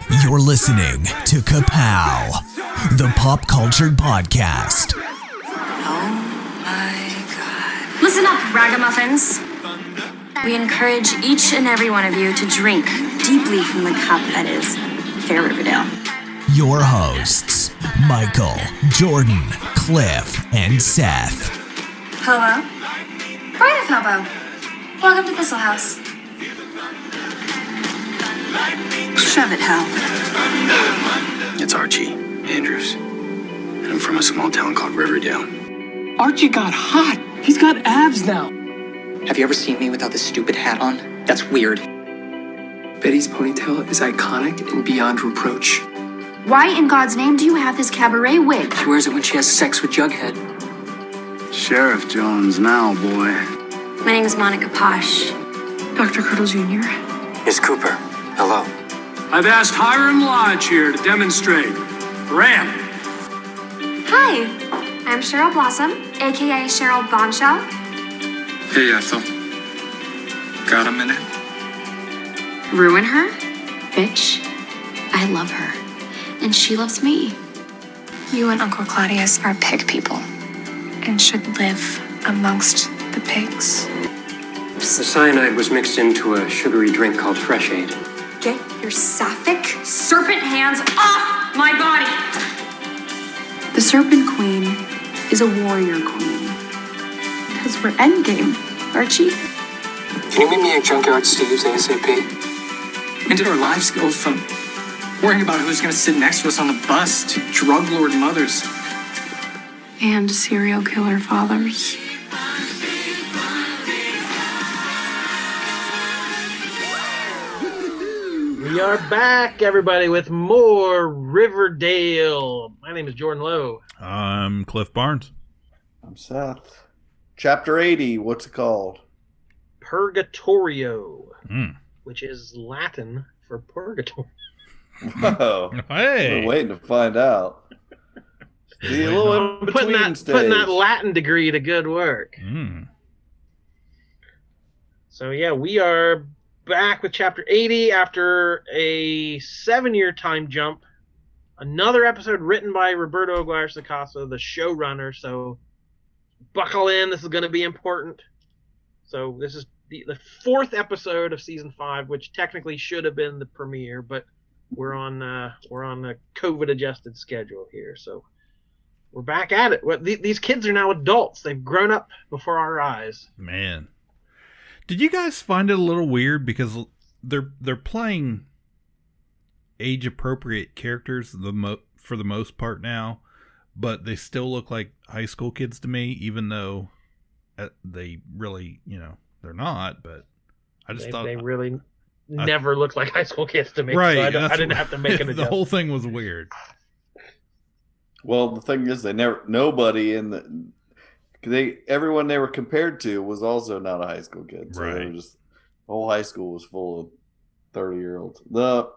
You're listening to Ka-Pow, the pop culture podcast. Oh my God. Listen up, ragamuffins. We encourage each and every one of you to drink deeply from the cup that is Fair Riverdale. Your hosts, Michael, Jordan, Cliff, and Seth. Hello. Brian of Ka-Pow. Welcome to Thistle House. Shove it, Hal. It's Archie Andrews, and I'm from a small town called Riverdale. Archie got hot. He's got abs now. Have you ever seen me without this stupid hat on? That's weird. Betty's ponytail is iconic and beyond reproach. Why in God's name do you have this cabaret wig? She wears it when she has sex with Jughead. Sheriff Jones now, boy. My name is Monica Posh. Dr. Curdle Jr. It's Cooper. Hello. I've asked Hiram Lodge here to demonstrate. Ram. Hi, I'm Cheryl Blossom, aka Cheryl Bombshell. Hey, Ethel. Got a minute? Ruin her? Bitch. I love her. And she loves me. You and Uncle Claudius are pig people and should live amongst the pigs. The cyanide was mixed into a sugary drink called Fresh Aid. Get your sapphic serpent hands off my body! The Serpent Queen is a warrior queen. Because we're endgame, Archie. Can you meet me at Junkyard Steve's ASAP? When did our lives go from worrying about who's going to sit next to us on the bus to drug lord mothers? And serial killer fathers. We are back, everybody, with more Riverdale. My name is Jordan Lowe. I'm Cliff Barnes. I'm Seth. Chapter 80, what's it called? Purgatorio, which is Latin for purgatory. Whoa. Hey. We're waiting to find out. See, a little in between putting that Latin degree to good work. So, yeah, we are back with Chapter 80 after a 7-year time jump. Another episode written by Roberto Aguirre-Sacasa, the showrunner. So buckle in. This is going to be important. So this is the fourth episode of season 5, which technically should have been the premiere, but we're on a COVID-adjusted schedule here. So we're back at it. These kids are now adults. They've grown up before our eyes. Man. Did you guys find it a little weird because they're playing age-appropriate characters for the most part now, but they still look like high school kids to me, even though they really, they're not. But I just thought they really never looked like high school kids to me. Right? So I didn't have to make an adjustment. The whole thing was weird. Well, the thing is, nobody in the. Everyone they were compared to was also not a high school kid. So right. They were just, the whole high school was full of 30-year-olds. But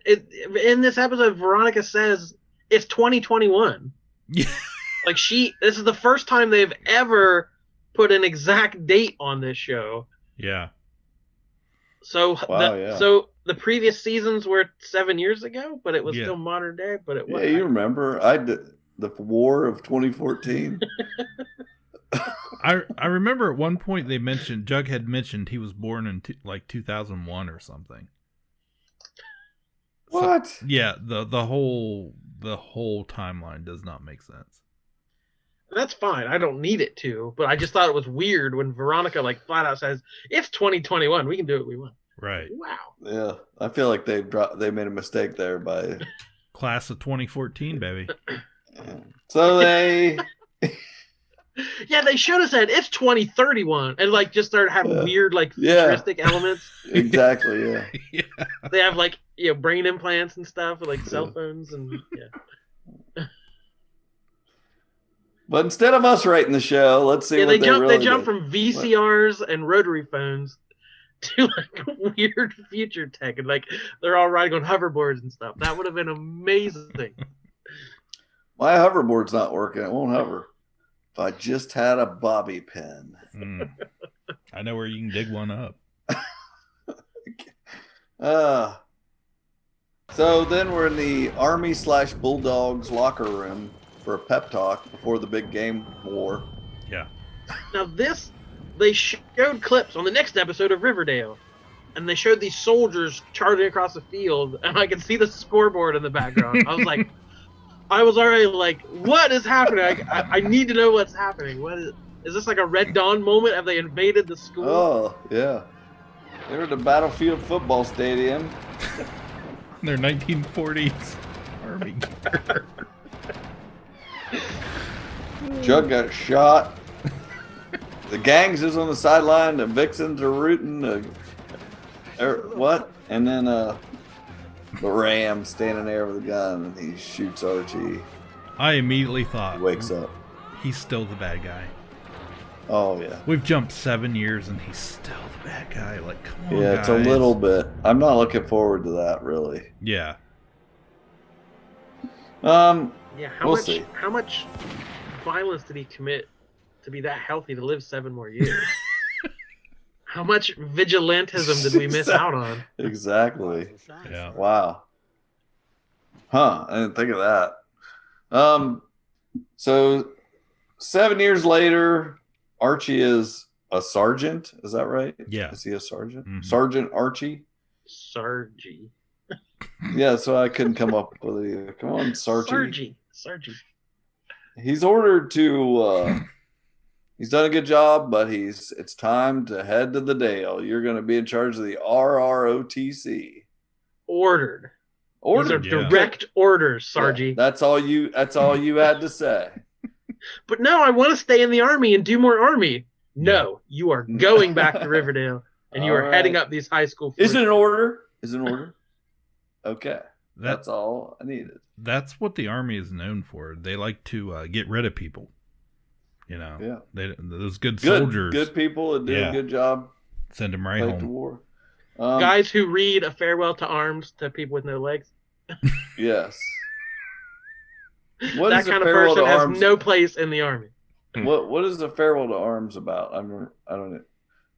in this episode, Veronica says it's 2021. Yeah. Like this is the first time they've ever put an exact date on this show. Yeah. So wow, so the previous seasons were 7 years ago, but it was still modern day. But it was. Yeah, you remember? I did. The war of 2014. I remember at one point Jughead mentioned he was born in 2001 or something. What? So, yeah, the whole timeline does not make sense. That's fine. I don't need it to, but I just thought it was weird when Veronica flat out says it's 2021. We can do what we want. Right. Wow. Yeah, I feel like they made a mistake there by class of 2014, baby. So they yeah, they should have said it's 2031 and just started having weird futuristic elements. Exactly, yeah. They have brain implants and stuff with cell phones and But instead of us writing the show, let's see what they jump from VCRs and rotary phones to weird future tech and they're all riding on hoverboards and stuff. That would have been amazing. My hoverboard's not working. It won't hover. If I just had a bobby pin. I know where you can dig one up. So then we're in the Army/Bulldogs locker room for a pep talk before the big game war. Yeah. Now they showed clips on the next episode of Riverdale, and they showed these soldiers charging across the field, and I could see the scoreboard in the background. I was already like, what is happening? I need to know what's happening. Is this like a Red Dawn moment? Have they invaded the school? Oh, yeah. They're at the Battlefield football stadium. Their 1940s Army gear. Jug got shot. The gangs is on the sideline. The Vixens are rooting. What? And then the Ram standing there with a gun, and he shoots Archie. I immediately thought, he wakes up. He's still the bad guy. Oh, yeah. We've jumped 7 years, and he's still the bad guy. Like, come on, yeah, guys. it's a little bit. I'm not looking forward to that, really. Yeah. Yeah, we'll see. How much violence did he commit to be that healthy to live 7 more years? How much vigilantism did we miss out on? Exactly. Yeah. Wow. Huh, I didn't think of that. So 7 years later, Archie is a sergeant. Is that right? Yeah. Is he a sergeant? Mm-hmm. Sergeant Archie? Sargie. Yeah, so I couldn't come up with it. Come on, Sargie. Sargie. He's ordered to he's done a good job, but it's time to head to the Dale. You're going to be in charge of the RROTC. Ordered. These are direct orders, Sargie. Yeah, that's all you had to say. But no, I want to stay in the Army and do more Army. No, you are going back to Riverdale, and you are heading up these high school. Is it an order? Okay. That's all I needed. That's what the Army is known for. They like to get rid of people. You know, those good soldiers. Good people that do a good job. Send them right home. To war. Guys who read A Farewell to Arms to people with no legs. Yes. That kind of person has no place in the Army. What is A Farewell to Arms about? I don't know. I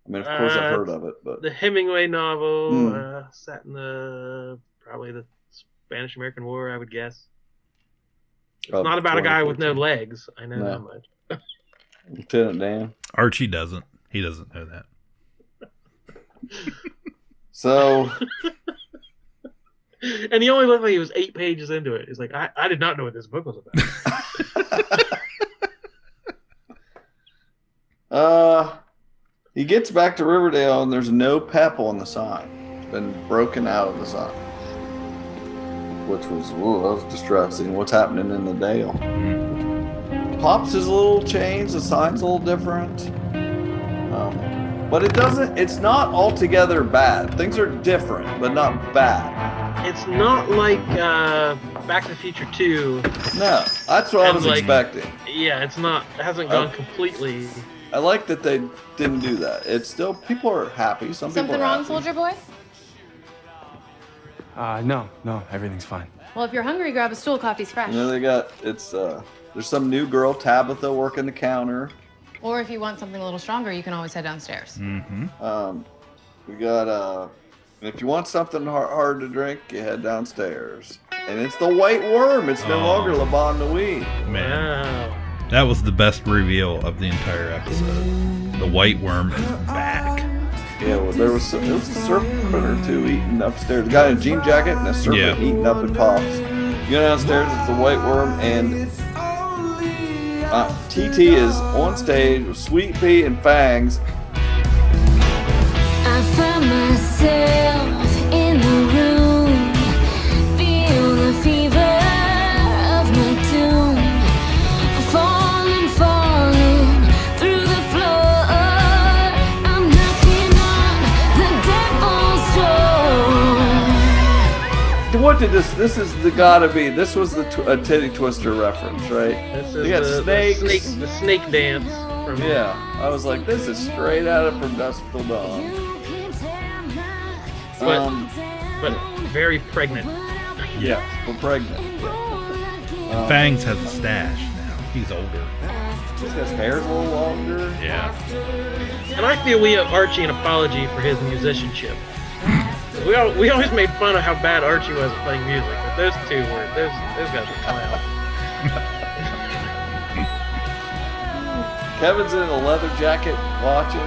mean, of course I've heard of it, but the Hemingway novel set in probably the Spanish-American War, I would guess. It's not about a guy with no legs. I know that much. Lieutenant Dan. Archie doesn't. He doesn't know that. So. And he only looked like he was 8 pages into it. He's like, I did not know what this book was about. He gets back to Riverdale, and there's no Pep on the sign. It's been broken out of the sign. Which was, that was distressing. What's happening in the Dale? Pops is a little changed. The sign's a little different. But it's not altogether bad. Things are different, but not bad. It's not like Back to the Future 2. No, that's what I was expecting. Yeah, it hasn't gone completely. I like that they didn't do that. It's still, people are happy. Something wrong, Soldier Boy? No, everything's fine. Well, if you're hungry, grab a stool. Coffee's fresh. You know, there's some new girl, Tabitha, working the counter. Or if you want something a little stronger, you can always head downstairs. Mm-hmm. We got, if you want something hard to drink, you head downstairs. And it's the White Worm. It's no longer Le Bon Nuit. Man. Wow. That was the best reveal of the entire episode. The White Worm is back. Yeah, well, there was a serpent or two eating upstairs. A guy in a jean jacket and a serpent eating up at Pops. You go downstairs, it's the White Worm, and TT is on stage with Sweet Pea and Fangs. I find myself in the room, feel the fever of my doom, falling through the floor. I'm knocking on the devil's door. What did this was a Titty Twister reference, right? This they got snakes. The snake dance. I was like, this is straight out of From Dusk Till Dawn. But very pregnant. Yeah, we're pregnant. Fangs has a stash now. He's older. His hair's a little longer. Yeah. And I feel we owe Archie an apology for his musicianship. We always made fun of how bad Archie was at playing music, but those guys were clowns. Kevin's in a leather jacket watching.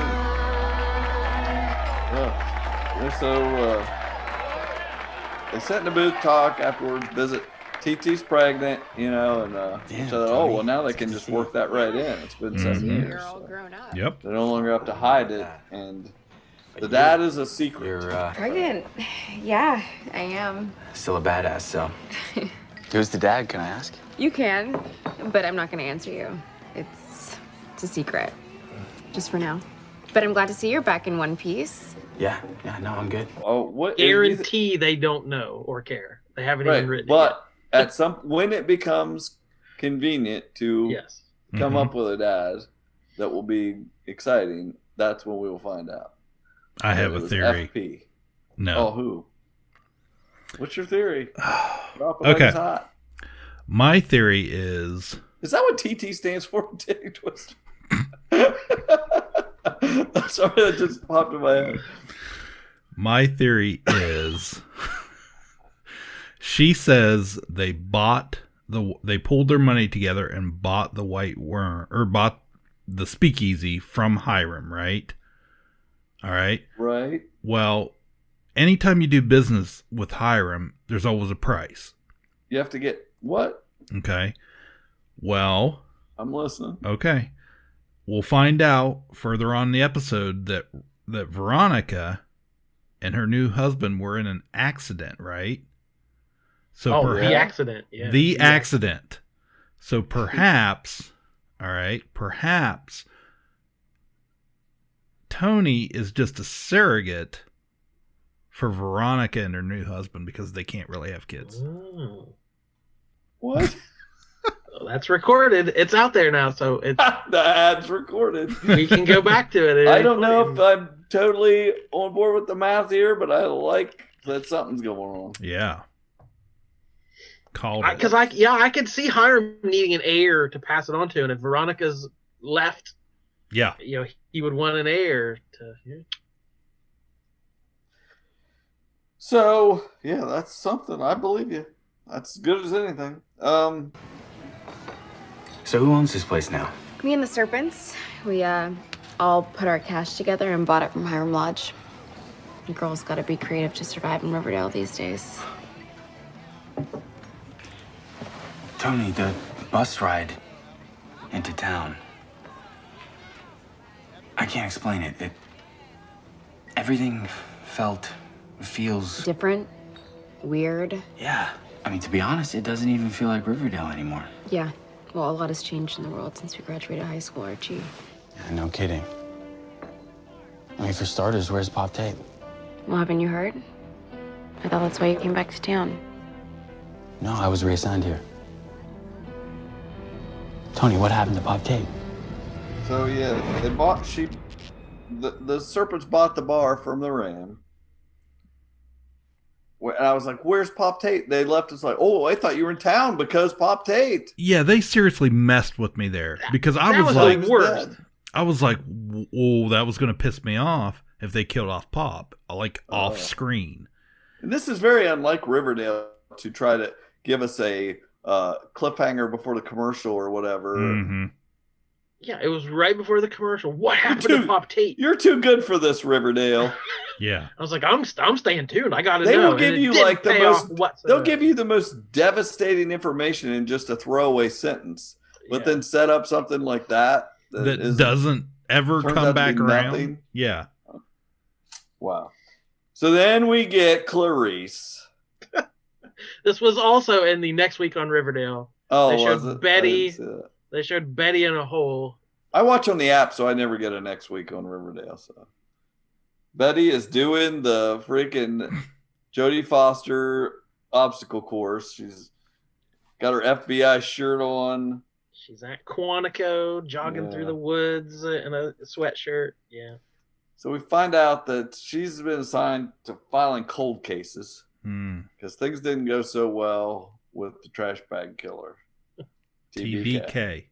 They sit in the booth, talk afterwards, visit. TT's pregnant, and well, now they can just work that right in. It's been 7 years. You're all grown up. Yep. They no longer have to hide it, and the dad is a secret. You're Pregnant? Yeah, I am. still a badass, so. Who's the dad, can I ask? You can, but I'm not going to answer you. It's a secret. Just for now. But I'm glad to see you're back in one piece. Yeah, no, I'm good. Oh, what? Guarantee they don't know or care. They haven't even written it but when it becomes convenient to come up with a dad that will be exciting, that's when we will find out. I have a theory. FP. No. Oh, who? What's your theory? Okay. My theory is... Is that what TT stands for? Titty Twister? Sorry, that just popped in my head. My theory is... She says they pulled their money together and bought the White Worm, or bought the speakeasy from Hiram, right? All right. Right. Well, anytime you do business with Hiram, there's always a price. You have to get what? Okay. Well, I'm listening. Okay. We'll find out further on in the episode that Veronica and her new husband were in an accident, right? So the accident. Yeah. The accident. So perhaps, perhaps Tony is just a surrogate for Veronica and her new husband because they can't really have kids. Oh. What? Well, that's recorded. It's out there now, so it's the ad's recorded. We can go back to it. I don't know if I'm totally on board with the math here, but I like that something's going on. Yeah. Because I could see Hiram needing an heir to pass it on to, and if Veronica's left, he would want an heir to. Yeah. So that's something. I believe you. That's as good as anything. So who owns this place now? Me and the Serpents. We all put our cash together and bought it from Hiram Lodge. The girls gotta be creative to survive in Riverdale these days. Tony, the bus ride into town. I can't explain it. Everything feels... different? Weird? Yeah. I mean, to be honest, it doesn't even feel like Riverdale anymore. Yeah. Well, a lot has changed in the world since we graduated high school, Archie. Yeah, no kidding. I mean, for starters, where's Pop Tape? Well, haven't you heard? I thought that's why you came back to town. No, I was reassigned here. Tony, what happened to Pop Tape? So the Serpents bought the bar from the Ram. And I was like, where's Pop Tate? They left us like, oh, I thought you were in town because Pop Tate. Yeah, they seriously messed with me there because I was like, oh, that was going to piss me off if they killed off Pop, off screen. And this is very unlike Riverdale to try to give us a cliffhanger before the commercial or whatever. Mm-hmm. Yeah, it was right before the commercial. What happened to Pop Tate? You're too good for this, Riverdale. Yeah, I was like, I'm staying tuned. I got to know. They will give you they'll give you the most devastating information in just a throwaway sentence, but then set up something like that doesn't ever come back around. Nothing. Yeah. Wow. So then we get Clarice. This was also in the Next Week on Riverdale. Oh, they showed Betty. They showed Betty in a hole. I watch on the app, so I never get a Next Week on Riverdale. So Betty is doing the freaking Jodie Foster obstacle course. She's got her FBI shirt on. She's at Quantico, jogging through the woods in a sweatshirt. Yeah. So we find out that she's been assigned to filing cold cases because things didn't go so well with the trash bag killer. TBK.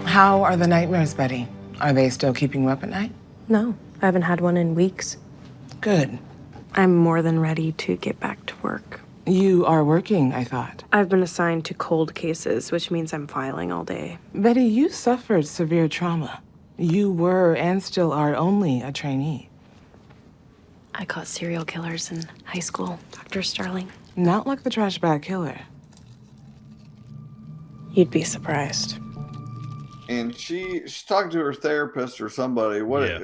How are the nightmares, Betty? Are they still keeping you up at night? No, I haven't had one in weeks. Good. I'm more than ready to get back to work. You are working, I thought. I've been assigned to cold cases, which means I'm filing all day. Betty, you suffered severe trauma. You were and still are only a trainee. I caught serial killers in high school, Dr. Starling. Not like the trash bag killer. You'd be surprised. And she's talking to her therapist or somebody. Yeah,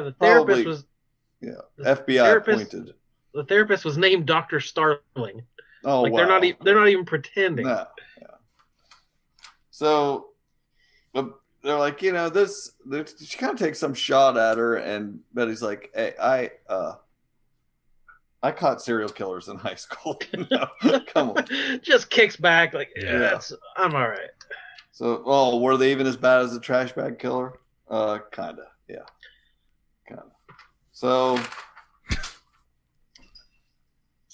the therapist probably, was FBI appointed. The therapist was named Dr. Starling. Oh, like wow. They're not even pretending. No. Yeah. So, but they're like, she kind of takes some shot at her, and Betty's like, "Hey, I caught serial killers in high school. Come on." Just kicks back like, I'm all right. So, were they even as bad as the trash bag killer? Kinda, yeah, kinda. So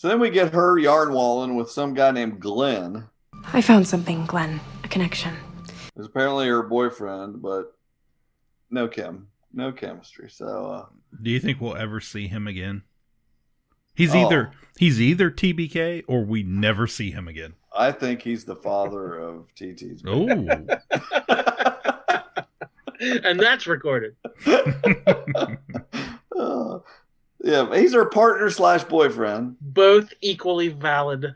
then we get her yarn walling with some guy named Glenn. I found something, Glenn. A connection. It's apparently her boyfriend, but no chemistry. So, do you think we'll ever see him again? He's either TBK or we never see him again. I think he's the father of TT's. Oh. And that's recorded. Yeah, he's her partner / boyfriend. Both equally valid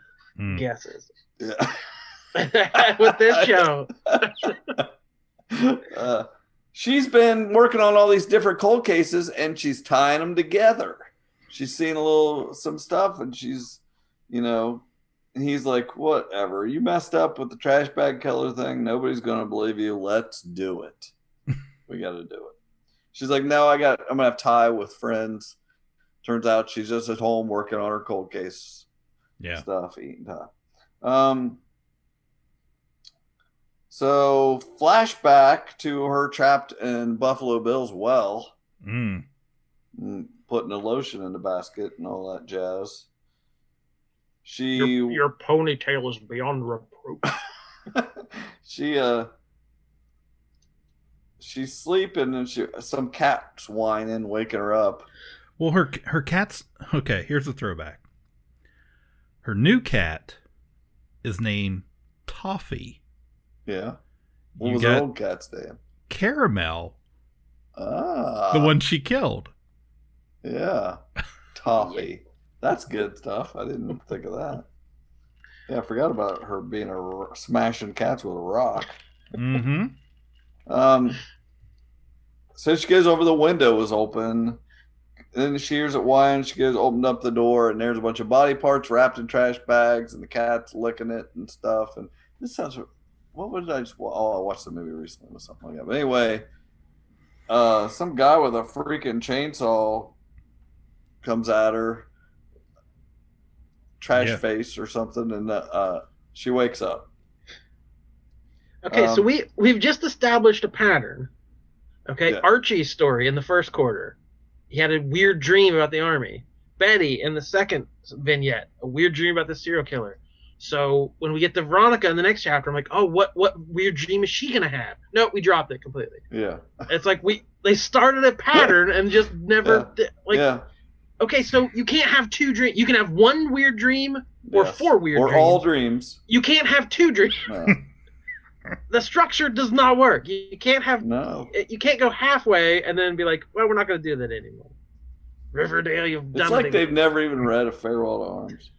guesses. Yeah. With this show. She's been working on all these different cold cases, and she's tying them together. She's seen some stuff, and she's, he's like, whatever. You messed up with the trash bag killer thing. Nobody's going to believe you. Let's do it. We got to do it. She's like, no, I'm going to have Ty with friends. Turns out she's just at home working on her cold case stuff, eating Ty. So flashback to her trapped in Buffalo Bill's well. Putting a lotion in the basket and all that jazz. Your ponytail is beyond reproach. She's sleeping and some cat's whining, waking her up. Well, her cat's okay. Here's a throwback. Her new cat is named Toffee. Yeah. What was her old cat's name? Caramel. The one she killed. Yeah. Toffee. That's good stuff. I didn't think of that. Yeah, I forgot about her being smashing cats with a rock. Mm-hmm. So she goes over, the window was open. And then she hears it whine. She goes, opened up the door, and there's a bunch of body parts wrapped in trash bags, and the cat's licking it and stuff. And this sounds... What did I just... I watched the movie recently with something like that. But anyway, some guy with a freaking chainsaw comes at her, face or something, and she wakes up. Okay, so we've just established a pattern. Okay, Yeah. Archie's story in the first quarter, he had a weird dream about the army. Betty in the second vignette, a weird dream about the serial killer. So when we get to Veronica in the next chapter, I'm like, oh, what weird dream is she gonna have? No, we dropped it completely. Yeah. It's like they started a pattern and just never Okay, so you can't have two dreams. You can have one weird dream or four weird dreams. Or all dreams. You can't have two dreams. No. The structure does not work. You can't have You can't go halfway and then be like, well, we're not going to do that anymore. Riverdale, you've done It's like they've never even read A Farewell to Arms.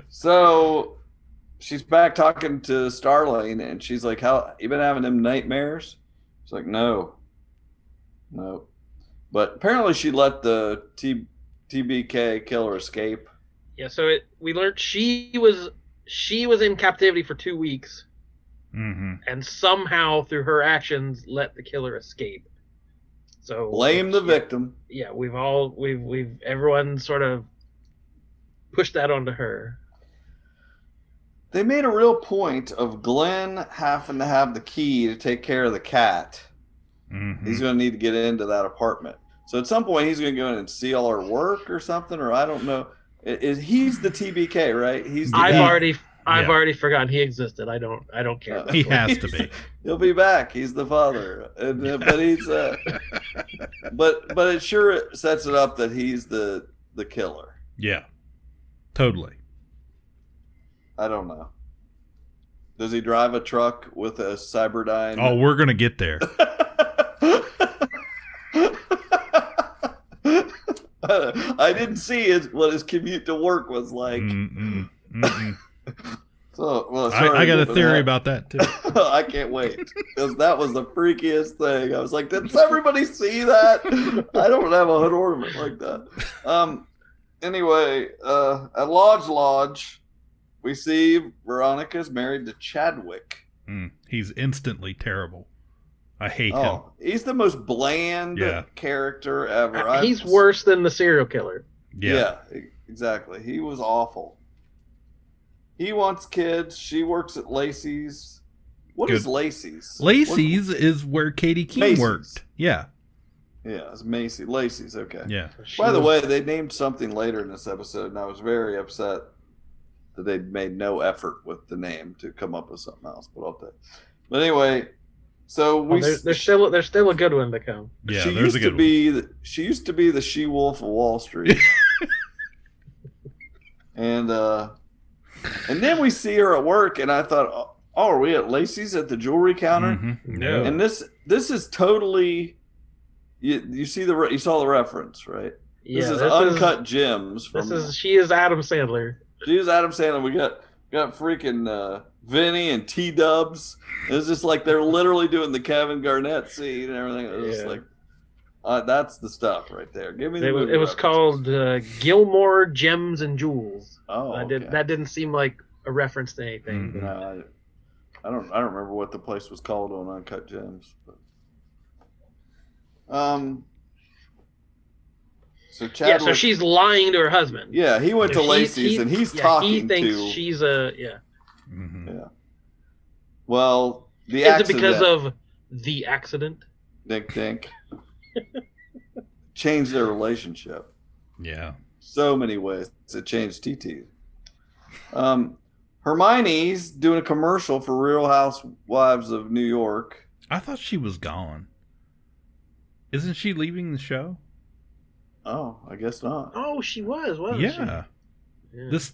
So she's back talking to Starling, and she's like, "How you been having them nightmares?" She's like, "No." But apparently she let the TBK killer escape. Yeah, so we learned she was in captivity for 2 weeks, and somehow through her actions let the killer escape. So blame the victim. Yeah, everyone sort of pushed that onto her. They made a real point of Glenn having to have the key to take care of the cat. He's going to need to get into that apartment. So at some point he's going to go in and see all her work or something, or I don't know. He's the TBK, right? I've already forgotten he existed. I don't care. He has to be. He'll be back. He's the father, but he's but it sure sets it up that he's the killer. Yeah, totally. I don't know. Does he drive a truck with a Cyberdyne? Oh, we're gonna get there. I didn't see what his commute to work was like. So, well, I got a theory about that too. I can't wait because that was the freakiest thing. I was like, did everybody see that? I don't have a hood ornament like that. Anyway, at Lodge, we see Veronica's married to Chadwick. He's instantly terrible. I hate him. He's the most bland character ever. He's worse than the serial killer. Yeah, exactly. He was awful. He wants kids. She works at Lacey's. What is Lacey's? Lacey's is where Katie Keene worked. Yeah. Yeah, it's Lacey's, okay. Yeah. By the way, they named something later in this episode, and I was very upset that they made no effort with the name to come up with something else. But anyway, so there's still a good one to come. Yeah, she used to be she used to be the she-wolf of Wall Street. And then we see her at work, and I thought, oh, are we at Lacey's at the jewelry counter? No. And this is totally you saw the reference, right? Yeah, this is Uncut Gems. She is Adam Sandler. She is Adam Sandler. We got freaking Vinny and T-Dubs. It's just like they're literally doing the Kevin Garnett scene and everything. It was just like, that's the stuff right there. Give me the movie It was called Gilmore Gems and Jewels. Oh, that didn't seem like a reference to anything. No, I don't remember what the place was called on Uncut Gems. But. So Chadwick, so she's lying to her husband. Yeah, he went to Lacey's and he's talking he thinks to. She's Yeah. Well, the accident. Is it because of the accident? Dink. Changed their relationship. Yeah. So many ways it changed TT. Hermione's doing a commercial for Real Housewives of New York. I thought she was gone. Isn't she leaving the show? Oh, I guess not. Oh, she wasn't she? Yeah. This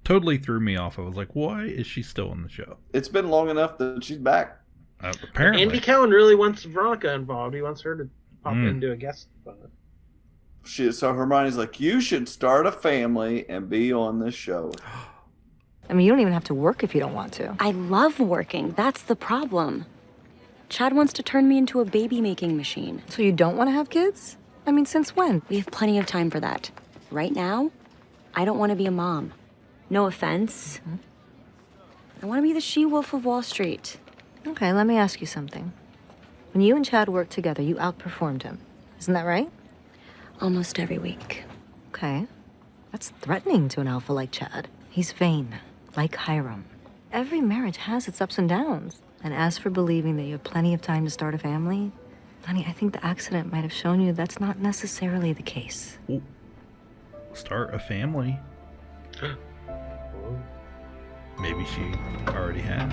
totally threw me off. I was like, why is she still in the show? It's been long enough that she's back. Apparently. Andy Cohen really wants Veronica involved. He wants her to pop in and do a guest spot. So Hermione's like, you should start a family and be on this show. I mean, you don't even have to work if you don't want to. I love working. That's the problem. Chad wants to turn me into a baby-making machine. So you don't want to have kids? I mean, since when? We have plenty of time for that. Right now, I don't want to be a mom. No offense. I want to be the she-wolf of Wall Street. Okay, let me ask you something. When you and Chad worked together, you outperformed him. Isn't that right? Almost every week. Okay. That's threatening to an alpha like Chad. He's vain, like Hiram. Every marriage has its ups and downs. And as for believing that you have plenty of time to start a family, honey, I think the accident might have shown you that's not necessarily the case. Ooh. Start a family. Maybe she already has.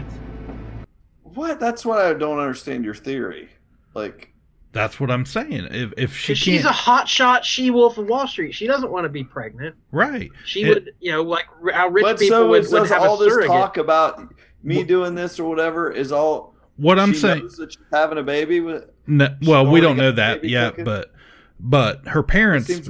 What? That's what I don't understand your theory. Like, that's what I'm saying. If she can't... She's a hotshot she-wolf of Wall Street. She doesn't want to be pregnant. Right. She would, like how rich people would have all a surrogate. This talk about me doing this or whatever is all... What I'm saying... knows that she's having a baby with... No, well, we don't know that yet, but her parents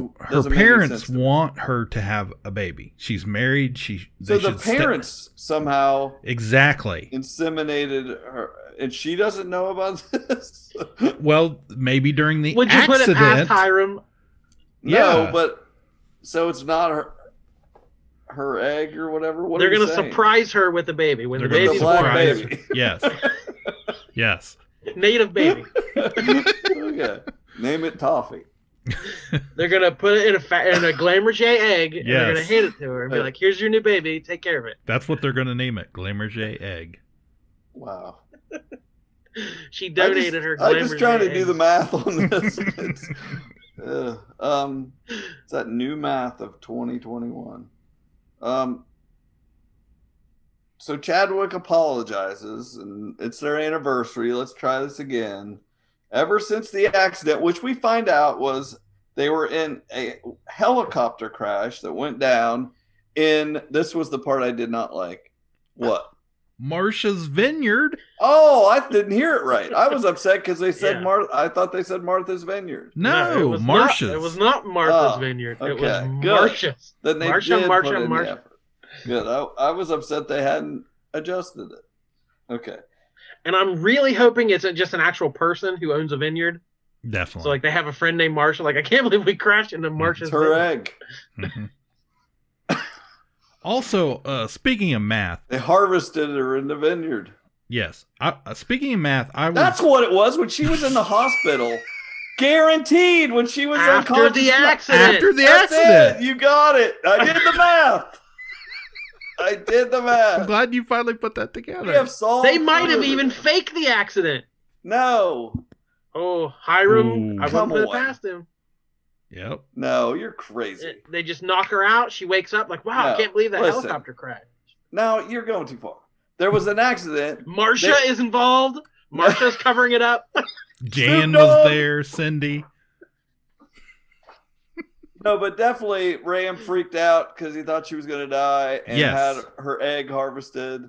want her to have a baby. She's married. So the parents somehow exactly inseminated her, and she doesn't know about this. Well, maybe during the Would you accident. put it past Hiram? No, but so it's not her egg or whatever. What they're going to surprise her with a baby when they're the baby's born. Baby. Yes. Yes. Native baby. Okay. Name it Toffee. They're gonna put it in a Glamergé egg, and they're gonna Yes. hand it to her and be like, "Here's your new baby. Take care of it." That's what they're going to name it. Glamergé egg. Wow. She donated her. I'm just trying to Glamergé do the eggs. math on this. It's that new math of 2021. So Chadwick apologizes, and it's their anniversary. Let's try this again. Ever since the accident, which we find out was they were in a helicopter crash that went down in, this was the part I did not like. What? Marcia's Vineyard. Oh, I didn't hear it right. I was upset because they said I thought they said Martha's Vineyard. No, it was Marcia's. It was not Martha's Vineyard. Okay, It was good. Marcia's. Then they Marcia. did put in the effort. Good. I was upset they hadn't adjusted it. Okay. And I'm really hoping it's just an actual person who owns a vineyard. Definitely. So like they have a friend named Marcia. Like I can't believe we crashed into Marcia's. It's her vineyard. egg. Mm-hmm. Also, speaking of math, they harvested her in the vineyard. Yes. Speaking of math, That's what it was when she was in the hospital. Guaranteed when she was After unconscious. the accident. After the That's accident. it. You got it. I did the math. I did the math. I'm glad you finally put that together. We have solved They might have it. even faked the accident. No. Oh, Hiram. Ooh. I wouldn't put it past him. Yep. No, you're crazy. They just knock her out. She wakes up like, wow, I can't believe that helicopter crashed. No, you're going too far. There was an accident. Marcia is involved. Marcia's covering it up. Jan was there. Cindy. No, but definitely Ram freaked out because he thought she was going to die and had her egg harvested.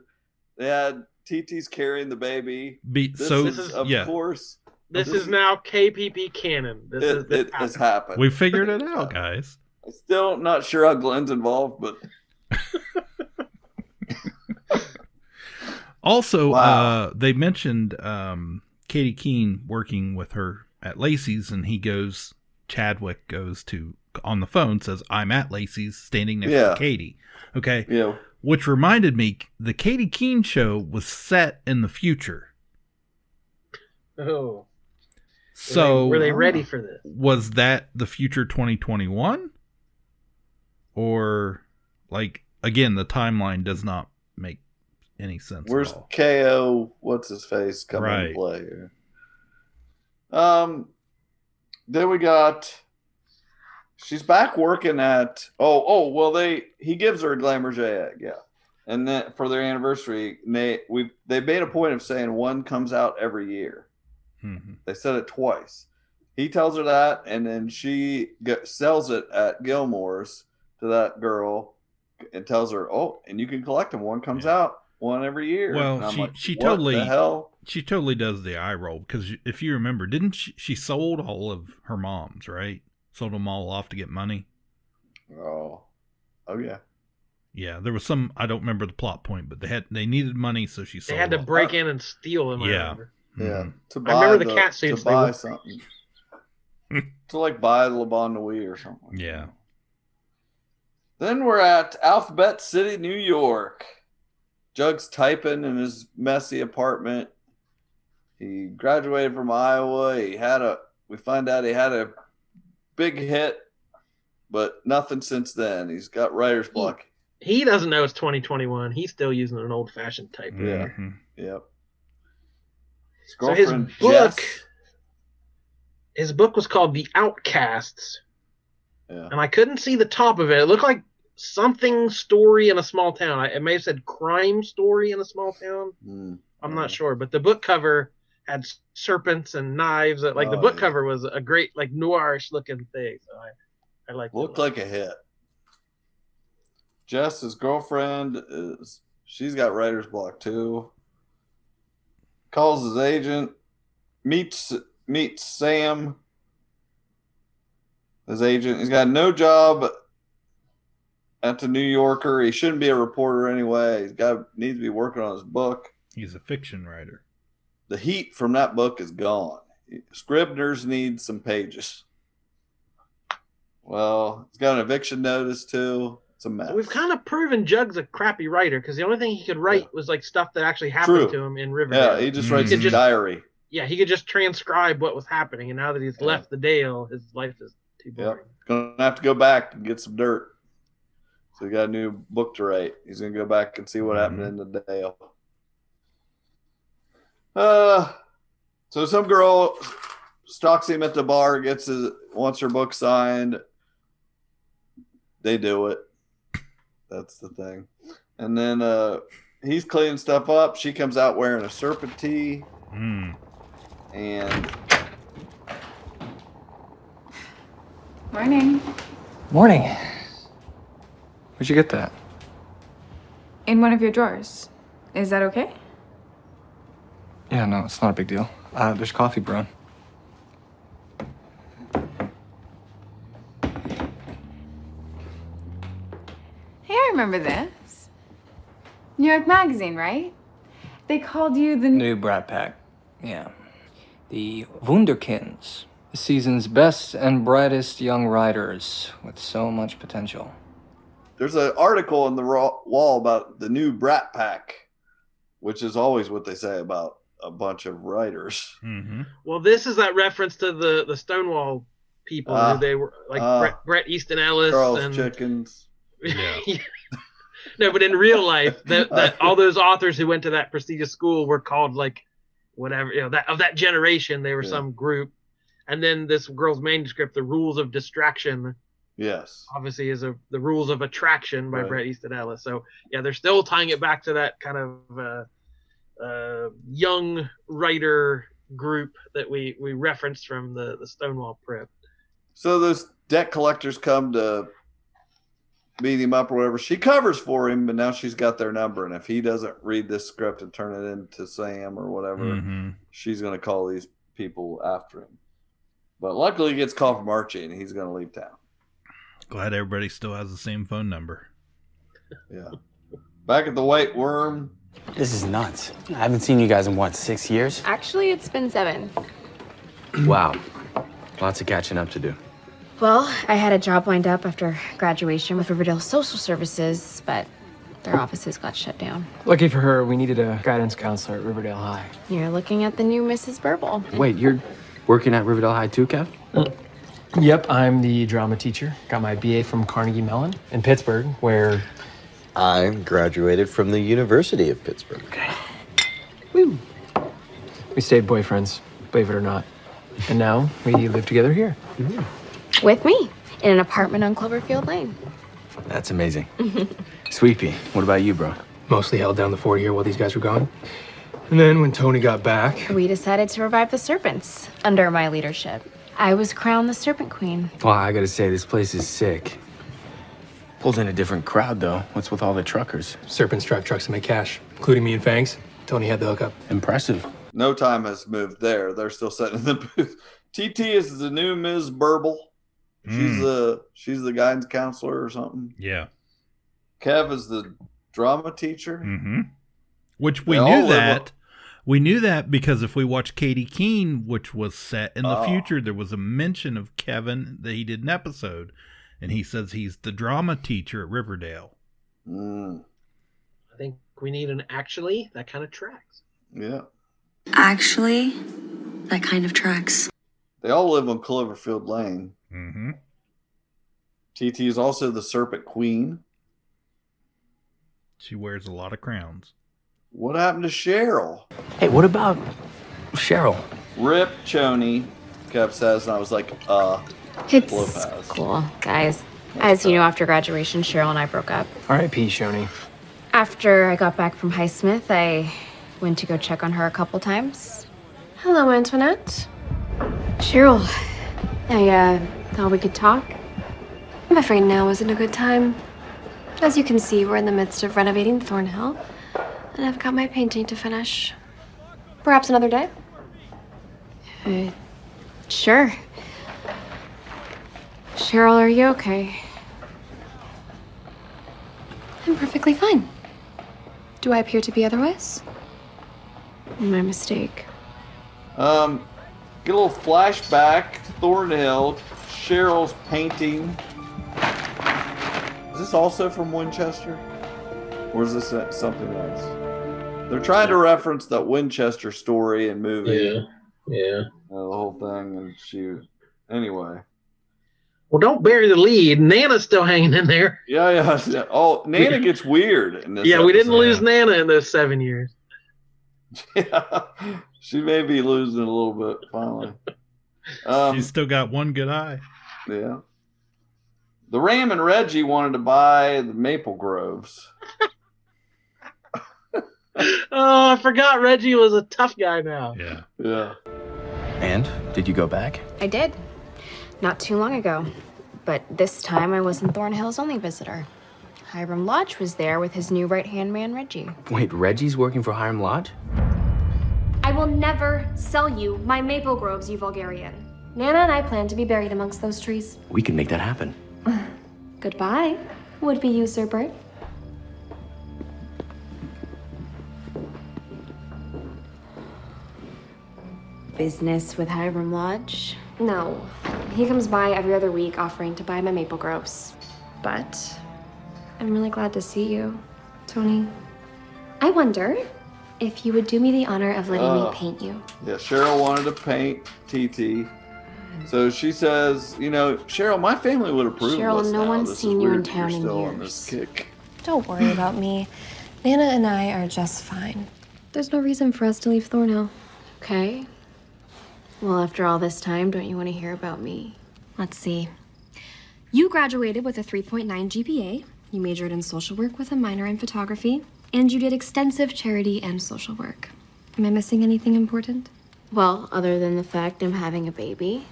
They had TT's carrying the baby. Of course. This is now KPP canon. It has happened. We figured it out, guys. I'm still not sure how Glenn's involved, but also, they mentioned Katie Keene working with her at Lacey's, and Chadwick goes on the phone, says, I'm at Lacey's, standing next to Katie. Okay. Yeah. Which reminded me, the Katie Keene show was set in the future. Oh. So were they ready for this? Was that the future 2021? Or, like, again, the timeline does not make any sense. Where's at all. KO? What's his face coming into play here? Then we got. She's back working at. He gives her a Glamergé egg, and then for their anniversary, they made a point of saying one comes out every year. Mm-hmm. They said it twice. He tells her that, and then she sells it at Gilmore's to that girl, and tells her, "Oh, and you can collect them. One comes out one every year." Well, she totally does the eye roll, because if you remember, didn't she sold all of her mom's, right? Sold them all off to get money. Oh yeah. Yeah, there was some, I don't remember the plot point, but they needed money, so she sold. They had to break in and steal them. Yeah. Yeah. I remember the cat suits. To buy something. To like buy Le Bon Nuit or something. Yeah. Then we're at Alphabet City, New York. Jug's typing in his messy apartment. He graduated from Iowa. We find out he had a big hit, but nothing since then. He's got writer's block. He doesn't know it's 2021. He's still using an old-fashioned typewriter. Yeah. Mm-hmm. Yep. So his book was called The Outcasts. Yeah. And I couldn't see the top of it. It looked like something story in a small town. It may have said crime story in a small town. I'm not sure. But the book cover had serpents and knives. The book cover was a great, like, noirish looking thing. So I liked it. Looked like a hit. Jess, his girlfriend, she's got writer's block too. Calls his agent, meets Sam, his agent. He's got no job at the New Yorker. He shouldn't be a reporter anyway. Needs to be working on his book. He's a fiction writer. The heat from that book is gone. Scribner's need some pages. Well, he's got an eviction notice too. It's a mess. So we've kind of proven Jug's a crappy writer, because the only thing he could write was like stuff that actually happened to him in Riverdale. Yeah, he just writes his diary. Yeah, he could just transcribe what was happening, and now that he's left the Dale, his life is too boring. Gonna have to go back and get some dirt. So he got a new book to write. He's gonna go back and see what happened in the Dale. So some girl stalks him at the bar, wants her book signed. They do it. That's the thing. And then he's cleaning stuff up. She comes out wearing a serpent tee. And Morning. Morning. Where'd you get that? In one of your drawers. Is that okay? Yeah, no, it's not a big deal. There's coffee brewing. Hey, I remember this. New York Magazine, right? They called you the New Brat Pack. Yeah. The Wunderkinds. The season's best and brightest young writers with so much potential. there's an article on the wall about the new Brat Pack, which is always what they say about a bunch of writers. Well, this is that reference to the Stonewall people who they were like Bret Easton Ellis Charles and Chickens. Yeah. No, but in real life, that all those authors who went to that prestigious school were called like whatever, that of that generation. They were some group, and then this girl's manuscript, "The Rules of Distraction." Yes. Obviously, is the Rules of Attraction by Bret Easton Ellis. So yeah, they're still tying it back to that kind of young writer group that we referenced from the Stonewall Prep. So those debt collectors come to beat him up or whatever. She covers for him, but now she's got their number. And if he doesn't read this script and turn it into Sam or whatever, she's going to call these people after him. But luckily he gets a call from Archie and he's going to leave town. Glad everybody still has the same phone number. Yeah. Back at the White Worm. This is nuts. I haven't seen you guys in, what, 6 years? Actually, it's been 7. Wow. Lots of catching up to do. Well, I had a job lined up after graduation with Riverdale Social Services, but their offices got shut down. Lucky for her, we needed a guidance counselor at Riverdale High. You're looking at the new Mrs. Burble. Wait, you're working at Riverdale High too, Kev? Yep, I'm the drama teacher. Got my BA from Carnegie Mellon in Pittsburgh, where... I graduated from the University of Pittsburgh. Okay. Woo. We stayed boyfriends, believe it or not. And now we live together here. With me, in an apartment on Cloverfield Lane. That's amazing. Sweet Pea, what about you, bro? Mostly held down the fort here while these guys were gone. And then when Tony got back... We decided to revive the Serpents under my leadership. I was crowned the Serpent Queen. Well, I gotta say, this place is sick. Pulled in a different crowd, though. What's with all the truckers? Serpents drive trucks to make cash, including me and Fangs. Tony had the hookup. Impressive. No time has moved there. They're still sitting in the booth. TT is the new Ms. Burble. She's the guidance counselor or something. Yeah. Kev is the drama teacher. Which we knew that. We knew that because if we watched Katie Keene, which was set in the future, there was a mention of Kevin that he did an episode, and he says he's the drama teacher at Riverdale. I think we need an actually that kind of tracks. Yeah. Actually, that kind of tracks. They all live on Cloverfield Lane. TT is also the Serpent Queen. She wears a lot of crowns. What happened to Cheryl? Hey, what about Cheryl? Rip Choney, Kev says, and I was like, It's Lopez. cool, guys. As you know, after graduation, Cheryl and I broke up. R.I.P. Shoney. After I got back from Highsmith, I went to go check on her a couple times. Hello, Antoinette. Cheryl, I thought we could talk. I'm afraid now isn't a good time. As you can see, we're in the midst of renovating Thornhill, and I've got my painting to finish. Perhaps another day? Sure. Cheryl, are you okay? I'm perfectly fine. Do I appear to be otherwise? My mistake. Get a little flashback. Thornhill. Cheryl's painting. Is this also from Winchester? Or is this something else? They're trying to reference that Winchester story and movie. Yeah. The whole thing. And shoot. Anyway. Well, don't bury the lead. Nana's still hanging in there. Yeah. Oh, Nana gets weird in this we didn't episode. lose Nana in those 7 years. Yeah. She may be losing a little bit finally. She's still got one good eye. Yeah. The Ram and Reggie wanted to buy the Maple Groves. Oh, I forgot Reggie was a tough guy now. Yeah. And did you go back? I did. Not too long ago. But this time I wasn't Thornhill's only visitor. Hiram Lodge was there with his new right-hand man, Reggie. Wait, Reggie's working for Hiram Lodge? I will never sell you my maple groves, you vulgarian. Nana and I plan to be buried amongst those trees. We can make that happen. Goodbye, would-be usurper. Business with Hiram Lodge? No. He comes by every other week offering to buy my maple groves. But I'm really glad to see you, Tony. I wonder if you would do me the honor of letting me paint you. Yeah, Cheryl wanted to paint TT. So she says, you know, Cheryl, my family would approve Cheryl, of us no now. one's This is seen you in weird that town you're in still on years. this kick. Don't worry about me. Nana and I are just fine. There's no reason for us to leave Thornhill. Okay. Well, after all this time, don't you want to hear about me? Let's see. You graduated with a 3.9 GPA. You majored in social work with a minor in photography. And you did extensive charity and social work. Am I missing anything important? Well, other than the fact I'm having a baby.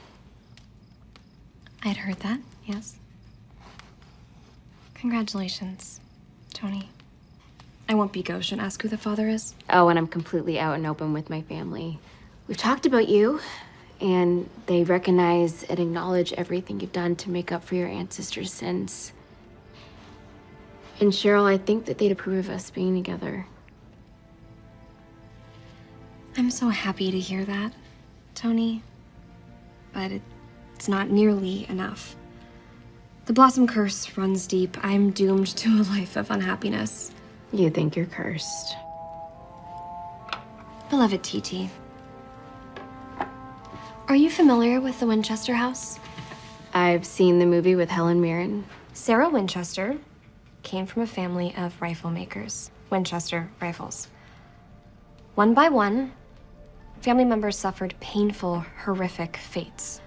I'd heard that, yes. Congratulations, Tony. I won't be gauche and ask who the father is. Oh, and I'm completely out and open with my family. We've talked about you, and they recognize and acknowledge everything you've done to make up for your ancestors' sins. And Cheryl, I think that they'd approve of us being together. I'm so happy to hear that, Tony. But it's not nearly enough. The Blossom curse runs deep. I'm doomed to a life of unhappiness. You think you're cursed. Beloved TT. Are you familiar with the Winchester house? I've seen the movie with Helen Mirren. Sarah Winchester came from a family of rifle makers, Winchester rifles. One by one, family members suffered painful, horrific fates.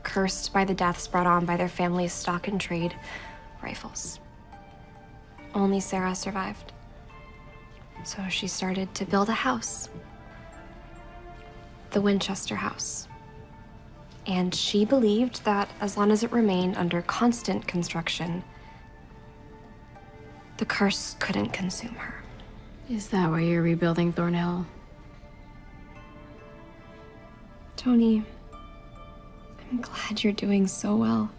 Cursed by the deaths brought on by their family's stock and trade rifles. Only Sarah survived. So she started to build a house. The Winchester house. And she believed that as long as it remained under constant construction, the curse couldn't consume her. Is that why you're rebuilding Thornhill? Tony, I'm glad you're doing so well.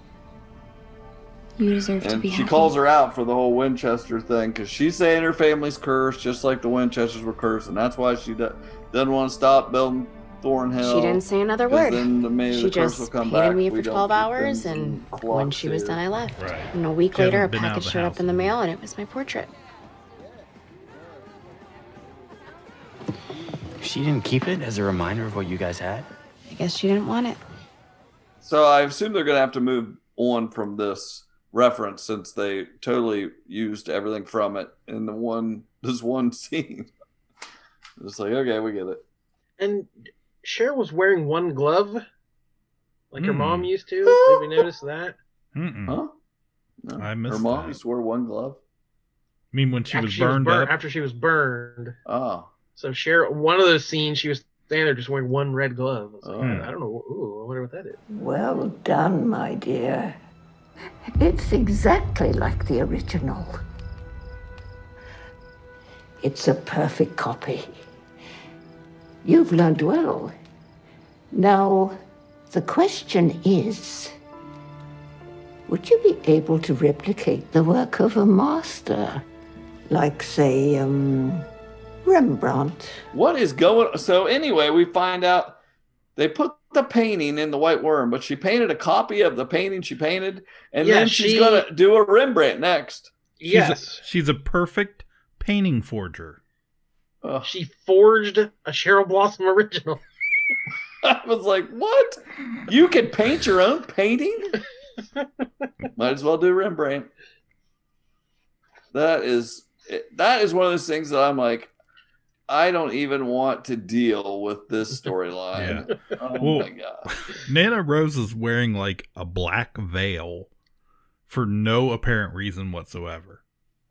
You deserve to And be she happy. calls her out for the whole Winchester thing because she's saying her family's cursed, just like the Winchesters were cursed, and that's why she doesn't want to stop building Thornhill. She didn't say another word. Then maybe She the curse just will come painted back. me We for don't 12 keep hours, them and in when she was clocks done, I here. left. Right. And a week She later, a hasn't been out of package the showed house up in the mail, and it was my portrait. She didn't keep it as a reminder of what you guys had? I guess she didn't want it. So I assume they're going to have to move on from this reference since they totally used everything from it in this one scene. It's like, okay, we get it. And Cheryl was wearing one glove, like her mom used to. Did we notice that? Huh? No. I missed Her mom that. used to wear one glove. I mean, when she After was burned up. After she was burned. Oh. So Cheryl, one of those scenes, she was standing there just wearing one red glove. I was like, Hmm. I don't know. Ooh, I wonder what that is. Well done, my dear. It's exactly like the original. It's a perfect copy. You've learned well. Now, the question is, would you be able to replicate the work of a master? Like, say, Rembrandt. What is going? So anyway, we find out they put the painting in the White Worm, but she painted a copy of the painting she painted, and then she's going to do a Rembrandt next. She's a perfect painting forger. She forged a Cheryl Blossom original. I was like, what? You can paint your own painting? Might as well do Rembrandt. That is one of those things that I'm like, I don't even want to deal with this storyline. Yeah. Oh my God. Nana Rose is wearing like a black veil for no apparent reason whatsoever.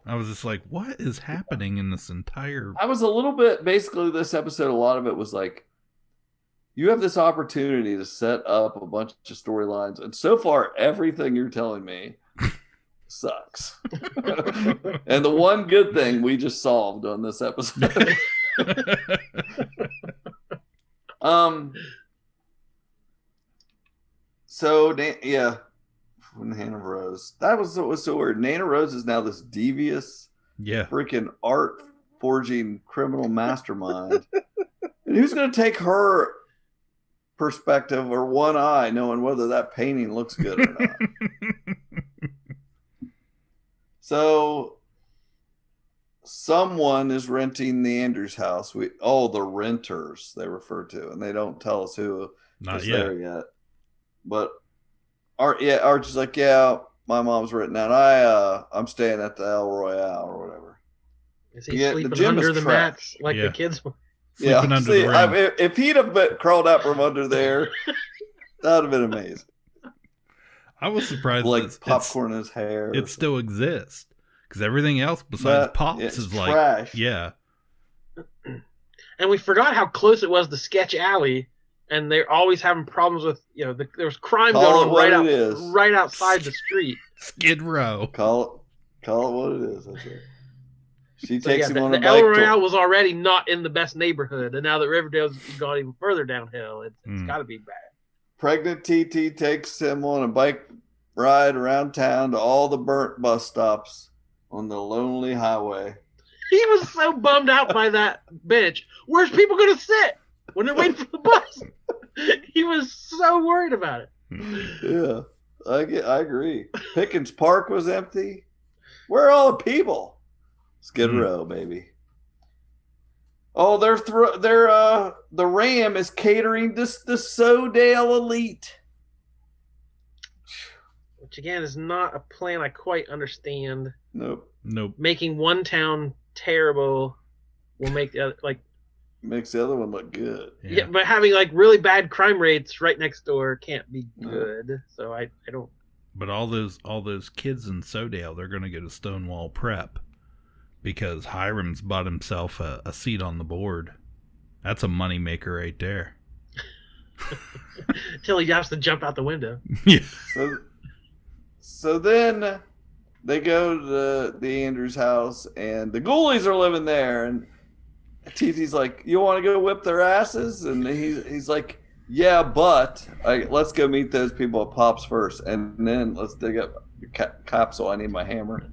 I was just like, what is happening in this entire... I was a little bit, basically this episode, a lot of it was like, you have this opportunity to set up a bunch of storylines, and so far, everything you're telling me sucks. And the one good thing we just solved on this episode. So, yeah, Nana Rose. That was so weird. Nana Rose is now this devious, freaking art forging criminal mastermind. And who's going to take her perspective or one eye, knowing whether that painting looks good or not? So, someone is renting the Andrews house. The renters they refer to, and they don't tell us who is there yet. But Archie's like, yeah, my mom's written out. I'm staying at the El Royale or whatever. Is he sleeping under the mats like the kids were? Sleeping under the ring. If he'd have crawled out from under there, that would have been amazing. I was surprised. Like popcorn in his hair. It still exists. Because everything else besides Pops is like trash. Yeah. And we forgot how close it was to Sketch Alley. And they're always having problems with, there was crime going on right outside the street. Skid Row. Call it what it is. That's it. She takes him on a bike. The El Royale was already not in the best neighborhood, and now that Riverdale's gone even further downhill, it's got to be bad. Pregnant TT takes him on a bike ride around town to all the burnt bus stops on the lonely highway. He was so bummed out by that bench. Where's people going to sit when they're waiting for the bus? He was so worried about it. Yeah, I agree. Pickens Park was empty. Where are all the people? Skid Row, baby. Oh, the Ram is catering the Sodale Elite. Which again is not a plan I quite understand. Nope. Making one town terrible will make the other, makes the other one look good. Yeah, but having really bad crime rates right next door can't be good. So I don't. But all those kids in Sodale, they're going to go to Stonewall Prep because Hiram's bought himself a seat on the board. That's a money maker right there. Till he has to jump out the window. Yeah. So then they go to the Andrews house, and the Ghoulies are living there, and TT's like, "You want to go whip their asses?" And he's like, "Yeah, but let's go meet those people at Pops first, and then let's dig up the capsule. I need my hammer."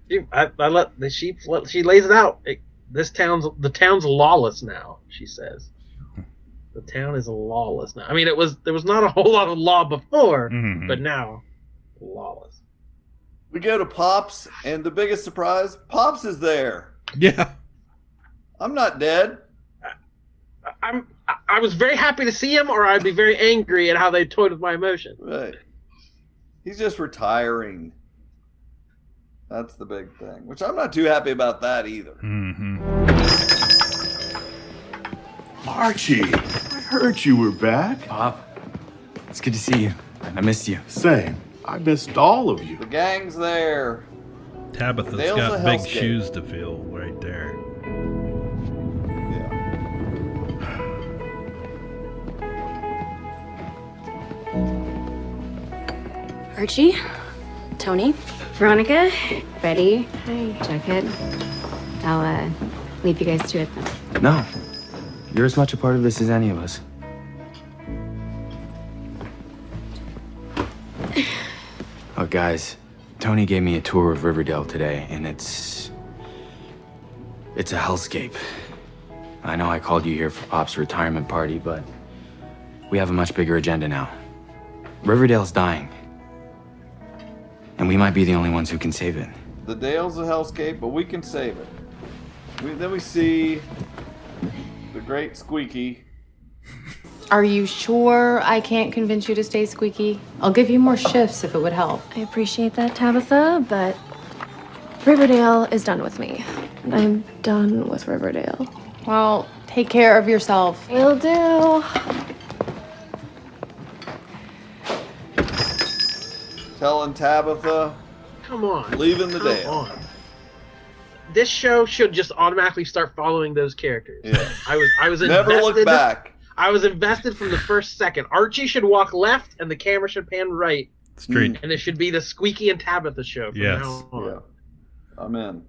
She lays it out. The town's lawless now. She says, "The town is lawless now." I mean, there was not a whole lot of law before, but now lawless. We go to Pops, and the biggest surprise, Pops is there. Yeah. I'm not dead. I was very happy to see him, or I'd be very angry at how they toyed with my emotion. Right. He's just retiring. That's the big thing, which I'm not too happy about that either. Archie, I heard you were back. Pop, it's good to see you. I missed you. Same. I missed all of you. The gang's there. Tabitha's Dale's got a big hellscape. shoes to fill right there. Archie, Tony, Veronica, Betty, hi, Jughead. I'll leave you guys to it then. No. You're as much a part of this as any of us. Oh, guys, Tony gave me a tour of Riverdale today, and it's a hellscape. I know I called you here for Pop's retirement party, but we have a much bigger agenda now. Riverdale's dying, and we might be the only ones who can save it. The Dale's a hellscape, but we can save it. Then we see the great Squeaky. Are you sure I can't convince you to stay, Squeaky? I'll give you more shifts if it would help. I appreciate that, Tabitha, but Riverdale is done with me. I'm done with Riverdale. Well, take care of yourself. Will do. Telling Tabitha Come on. Leaving the Come Dale. on. This show should just automatically start following those characters. Yeah. I was Never invested. look back. I was invested from the first second. Archie should walk left, and the camera should pan right. Straight. And it should be the Squeaky and Tabitha show from now on. Yeah. I'm in.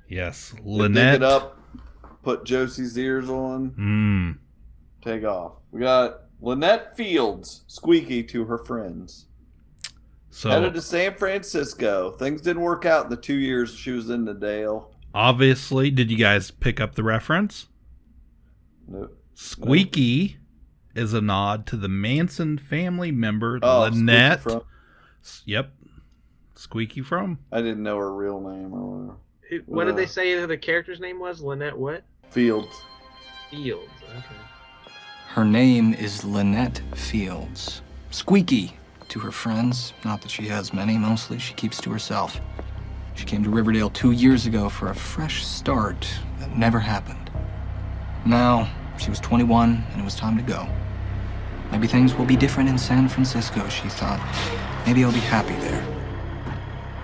Yes. Dig Lynette. it up. Put Josie's ears on. Take off. We got Lynette Fields, Squeaky, to her friends. So Headed to San Francisco. Things didn't work out in the 2 years she was in the Dale. obviously, did you guys pick up the reference? No. Squeaky is a nod to the Manson family member, Oh, Lynette. Squeaky Yep. Squeaky from? I didn't know her real name or whatever. What did they say the character's name was? Lynette what? Fields. Fields, okay. Her name is Lynette Fields. Squeaky to her friends. Not that she has many, mostly she keeps to herself. She came to Riverdale 2 years ago for a fresh start that never happened. Now, she was 21 and it was time to go. Maybe things will be different in San Francisco, she thought. Maybe I'll be happy there.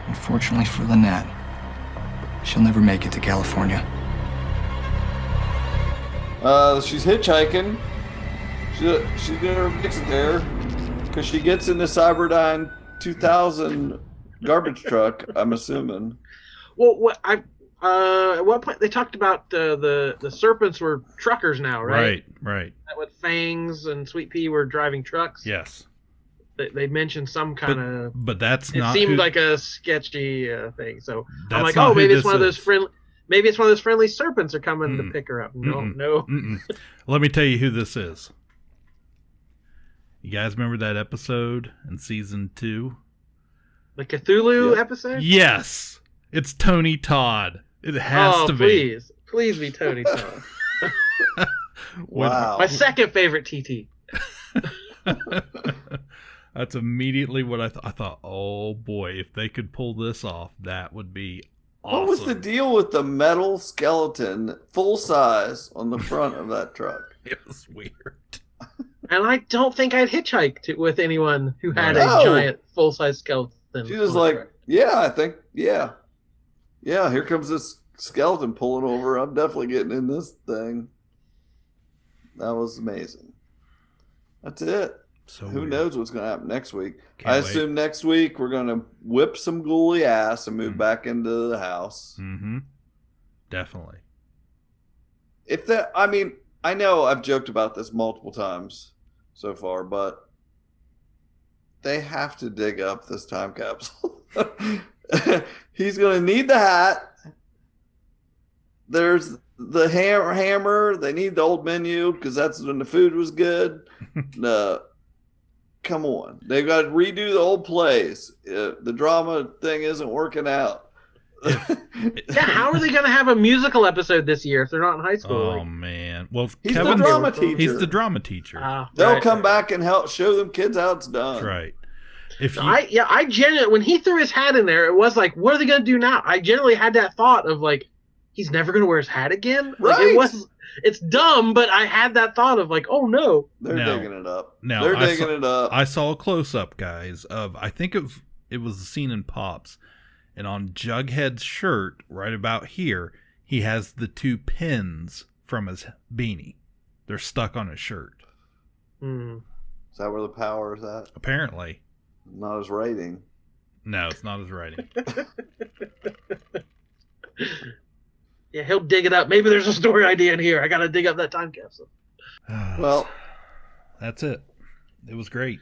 Unfortunately for Lynette, she'll never make it to California. She's hitchhiking. She's gonna fix it there because she gets in the Cyberdyne 2000 garbage truck. I'm assuming. Well, at what point they talked about the serpents were truckers now, right? Right. That with Fangs and Sweet Pea were driving trucks. Yes. They mentioned some kind of. But that's it not. It seemed who, like a sketchy thing. So I'm that's like, not oh, who maybe it's this one of those is. friendly. Maybe it's one of those friendly serpents are coming to pick her up. No. Let me tell you who this is. You guys remember that episode in season 2? The Cthulhu episode? Yes. It's Tony Todd. It has to be. Please be Tony Todd. Wow. My second favorite TT. That's immediately what I thought. I thought, oh boy, if they could pull this off, that would be awesome. What was the deal with the metal skeleton, full size, on the front of that truck? It was weird. And I don't think I'd hitchhike with anyone who had a No. giant full-size skeleton. She was like, yeah, I think, yeah, here comes this skeleton pulling over. I'm definitely getting in this thing. That was amazing. That's it. So who weird. knows what's going to happen next week? Can't I wait. assume next week we're going to whip some ghoulie ass and move back into the house. Mm-hmm. Definitely. If that, I mean, I know I've joked about this multiple times so far, but they have to dig up this time capsule. He's going to need the hat. There's the hammer. They need the old menu because that's when the food was good. Come on. They've got to redo the old plays. The drama thing isn't working out. Yeah, how are they going to have a musical episode this year if they're not in high school? Oh man. Well, He's Kevin's the drama teacher. He's the drama teacher. They'll come back and help show them kids how it's done. That's right. If you, I genuinely, when he threw his hat in there, it was like, what are they going to do now? I generally had that thought of like, he's never going to wear his hat again. Like, Right. It's dumb, but I had that thought of like, oh no. They're Now- digging it up. now They're I digging saw, it up. I saw a close up, guys, of I think it was the scene in Pops, and on Jughead's shirt, right about here, he has the 2 pins from his beanie. They're stuck on his shirt. Mm. Is that where the power is at? Apparently. Not his rating. No, it's not his writing. Yeah, he'll dig it up. Maybe there's a story idea in here. I got to dig up that time capsule. Well, that's it. It was great.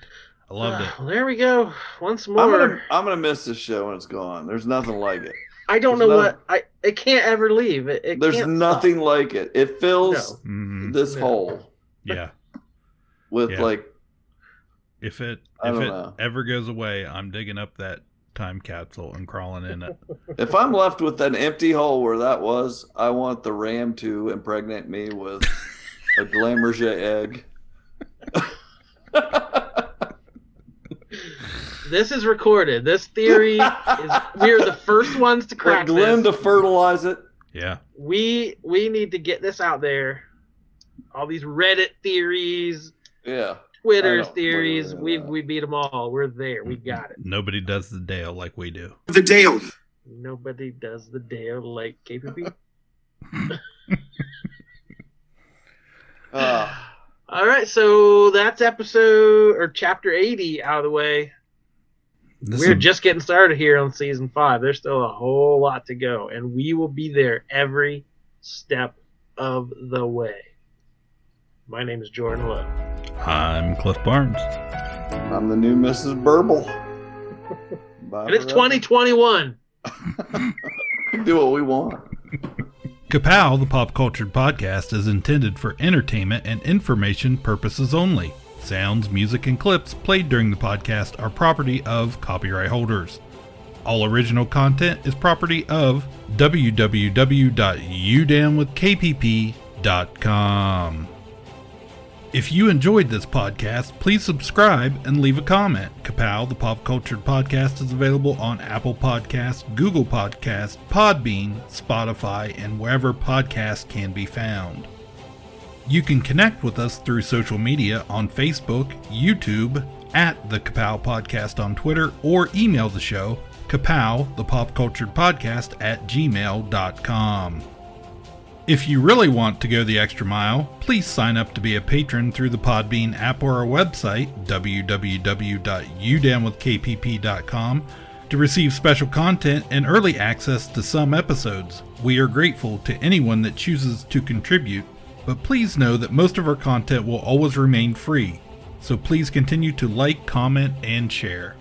I loved it. Well, there we go. Once more. I'm gonna miss this show when it's gone. There's nothing like it. I don't There's know no- what it can't ever leave. There's can't nothing stop. like it. It fills Mhm. this No. hole Yeah. with Yeah. like If it I don't know. ever goes away, I'm digging up that time capsule and crawling in it. if I'm left with an empty hole where that was, I want the ram to impregnate me with a Glamergé egg. This is recorded. This theory is we're the first ones to For crack Glenn this. to fertilize it. Yeah. We need to get this out there. All these Reddit theories. Yeah. Twitter theories. We beat them all. We're there. We got it. Nobody does the Dale like we do. The Dale. Nobody does the Dale like KPP. All right, so that's chapter 80 out of the way. We're just getting started here on season 5. There's still a whole lot to go, and we will be there every step of the way. My name is Jordan Lowe. I'm Cliff Barnes. I'm the new Mrs. Burble. And it's 2021. Do what we want. Ka-Pow, the pop cultured podcast, is intended for entertainment and information purposes only. Sounds, music, and clips played during the podcast are property of copyright holders. All original content is property of www.udownwithkpp.com. If you enjoyed this podcast, please subscribe and leave a comment. Ka-Pow, the pop cultured podcast, is available on Apple Podcasts, Google Podcasts, Podbean, Spotify, and wherever podcasts can be found. You can connect with us through social media on Facebook, YouTube, at the Ka-Pow Podcast on Twitter, or email the show, Ka-Pow, the pop cultured podcast, @gmail.com. If you really want to go the extra mile, please sign up to be a patron through the Podbean app or our website, www.udownwithkpp.com, to receive special content and early access to some episodes. We are grateful to anyone that chooses to contribute, but please know that most of our content will always remain free, so please continue to like, comment, and share.